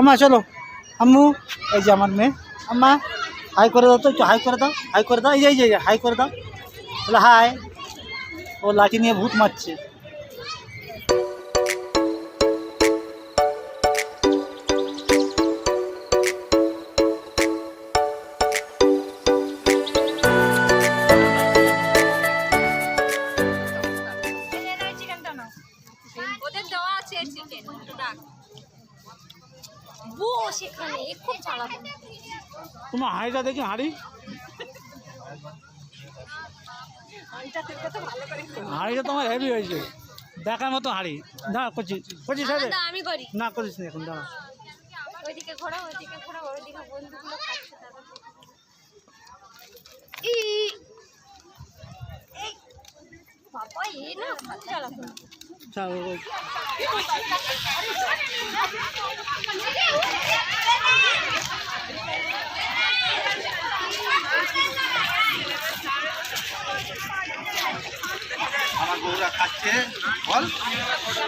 अम्मा चलो अम्मू এই যে আমার মেয়ে अम्मा हाई করে দাও তো একটু हाई করে দাও এই যে हाई করে দাও বলে हाई ও লাঠি নিয়ে ভূত মারছে তোমার হাঁড়িটা দেখি হাঁড়িটা তোমার হেভি হয়েছে দেখার মতো হাঁড়ি না করছিস না করিস না এখন দাঁড়া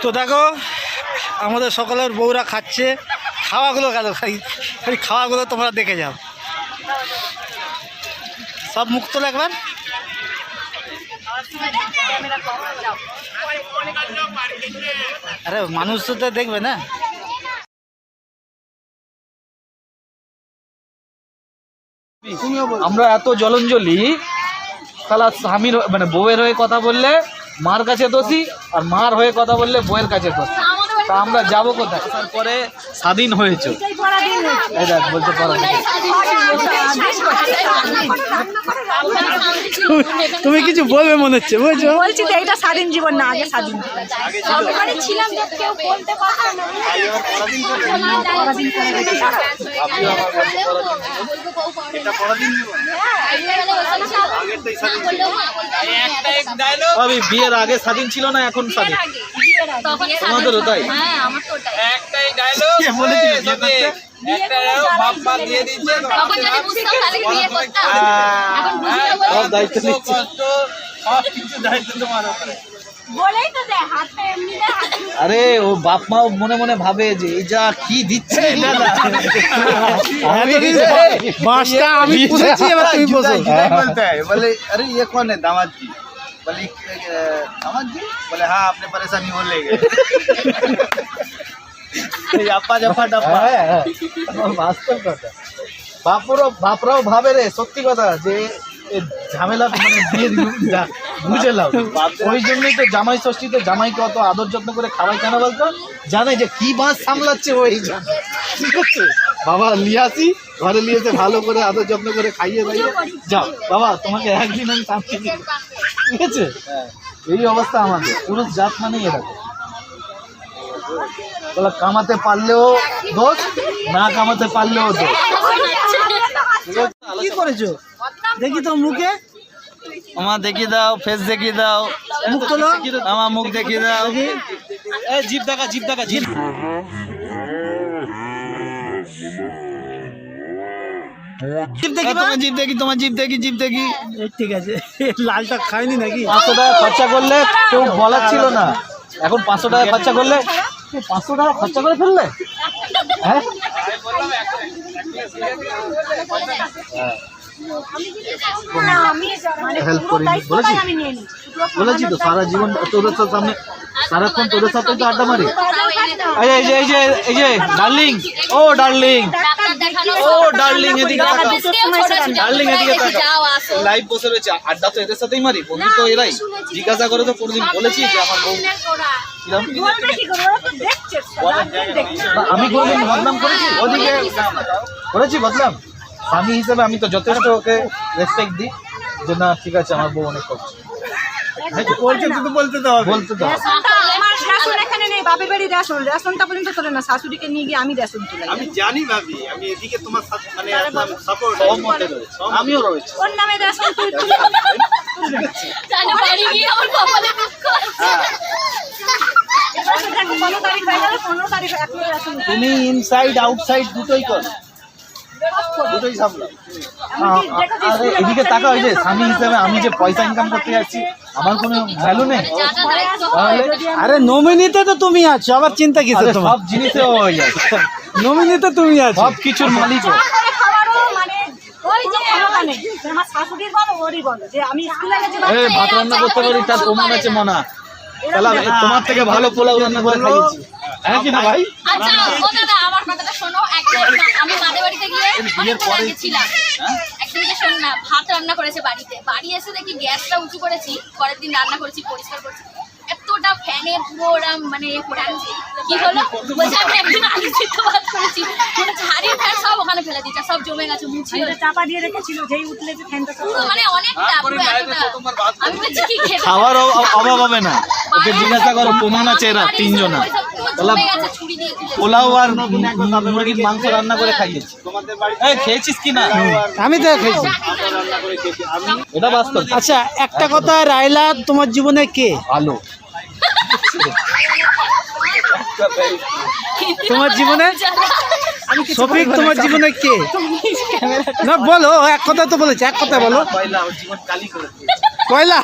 তো দেখো আমাদের সকলের বউরা খাচ্ছে খাওয়াগুলো গেল খালি খাওয়াগুলো তোমরা দেখে যাও সব মুখ তোলো একবার আরে মানুষ তো দেখবে না আমরা এত জলঞ্জলি তাহলে স্বামীর মানে বউয়ের হয়ে কথা বললে মার কাছে দোষী আর মার হয়ে কথা বললে বউয়ের কাছে দোষী তা আমরা যাবো কোথায় তারপরে স্বাধীন হয়েছে এই দেখ বলতে পারো তুমি কিছু বলবে মনে হচ্ছে বুঝছো বলছি তো এটা স্বাধীন জীবন না আগে স্বাধীন ছিলাম কেউ বলতে পারতো না আমি বিয়ের আগে স্বাধীন ছিল না এখন স্বাধীন তোমাদেরও তাই একটাই ডায়লগ বাপ মা দিয়ে দিচ্ছে সব দায়িত্ব নিচ্ছে সব কিছু দায়িত্ব তোমার উপরে আরে ও বাপ মা মনে মনে ভাবে যে এই যা কি দিচ্ছে বাসটা আমি পুষেছি এবার তুমি বসো बोलता है बोले अरे ये कौन है दामाद जी बोले दामाद जी बोले हाँ आपने परेशानी हो ले गए আপা জাফা ডাপ্পা বাস্তব কথা বাপরাও ভাবে রে সত্যি কথা যে ঝামেলা মানে দিয়ে দিল বুঝে লাও ওই জন্যই তো জামাই ষষ্ঠীতে জামাইকে অত আদর যত্ন করে খাওয়াই কেন বলতো জানে যে কি বাস সামলাচ্ছে ওই ঠিক আছে বাবা লিয়াসি ঘরে লিয়েছে ভালো করে আদর যত্ন করে খাইয়ে দাইয়ে যাও বাবা তোমাকে একদিন আমি শান্তি দিই ঠিক আছে এই অবস্থা আমাদের পুরুষ জাত মানে এরকম বলা কামাতে পারলেও দোষ না কামাতে পারলেও দোষ কি করেছো দেখি তো মুখে আমার দেখিয়ে দাও ফেস দেখিয়ে দাও মুখ তোলো আমার মুখ দেখিয়ে দাও জিভ দেখা জিভ তোমার জিভ দেখি ঠিক আছে লালটা খাইনি নাকি 500 টাকা খরচা করলে কেউ বলার ছিল না এখন 500 টাকা খরচা করলে 500 টাকা খরচা করে ফেললে হ্যাঁ হেল্প করি বলেছি তো সারা জীবন তোদের সামনে সারাক্ষণ তোদের সাথে তো আড্ডা মারি এই যে ডার্লিং ও ডার্লিং এদিকে ডার্লিং এদিকে লাইভ বসে রয়েছে আড্ডা তো এদের সাথেই মারি বন্ধু তো এরাই জিজ্ঞাসা করে তো কোনোদিন বলেছি যে আমার বউ আমি কোনোদিন বদনাম করেছি ওদিকে করেছি বদনাম স্বামী হিসেবে আমি তো যথেষ্ট ওকে রেসপেক্ট দিই যে না ঠিক আছে আমার বউ অনেক করছে বলতে তো এখানে নেই বাপের বাড়ি রেশনটা পর্যন্ত তোলে না শাশুড়িকে নিয়ে গিয়ে আমি রেশন তুলে আমি জানি ভাবি আমি এদিকে তোমার সাথে মানে সাপোর্ট আমিও রয়েছে ওর নামে রেশন তুলে তুমি ইনসাইড আউটসাইড দুটোই করো দুটোই সামলাও আরে এদিকে তাকাও ওই যে স্বামী হিসেবে আমি যে পয়সা ইনকাম করতে যাচ্ছি আমার কোনো ভ্যালু নেই আরে নমিনিতে তো তুমি আছো আবার চিন্তা কিসের তোমার সব জিনিসে হয়ে যায় নমিনি তো তুমি আছো। সব কিছুর মালিক ও। খাবারও মানে ওই যে ক্ষমতা নেই আমার শাশুড়ির বলো ওরই বলো যে আমি স্কুলে গেছি এ ভাত রান্না করতে পারি তার প্রমাণ আছে মনা। তাহলে তোমার থেকে ভালো পোলাও রান্না করে খাইয়েছি, হ্যাঁ কি না ভাই? আচ্ছা ও দাদা আমার কথাটা শোনো, একদিন আমি মাদের বাড়িতে গিয়ে অনেকক্ষণ আগে ছিলাম, একদিন যে শোন না ভাত রান্না করেছে বাড়িতে, বাড়ি এসে দেখি গ্যাসটা উঁচু করেছি, পরের দিন রান্না করেছি পরিষ্কার করেছি, এতটা ফ্যানের পুরো ওরা মানে এ করে আনছে। কি হলো বলছে আমি একদিন আগে সিদ্ধ ভাত করেছি, হাড়ি ফ্যান সব ওখানে ফেলে দিচ্ছে, সব জমে গেছে মুছি চাপা দিয়ে রেখেছিল যেই উঠলে যে ফ্যানটা পুরো মানে অনেকটা পুরো এতটা। আমি বলছি কি খেতে খাওয়ার অভাব হবে না, ওকে জিজ্ঞাসা করো, প্রমাণ আছে এরা তিনজনা। জমে গেছে ছুরি দিয়ে তুলে। পোলাও আর মুরগির মাংস রান্না করে খাইয়েছি। এই খেয়েছিস কি না? আমি তো খেয়েছি। এটা বাস্তব। আচ্ছা একটা কথা, রায়লা তোমার জীবনে কে? আলো। তোমার জীবনে শফিক তোমার জীবনে কে? না বলো, এক কথা তো বলেছে, এক কথা বলো। পয়লা ওর জীবন কালি করে পয়লা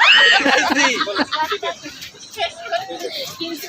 কিন্তু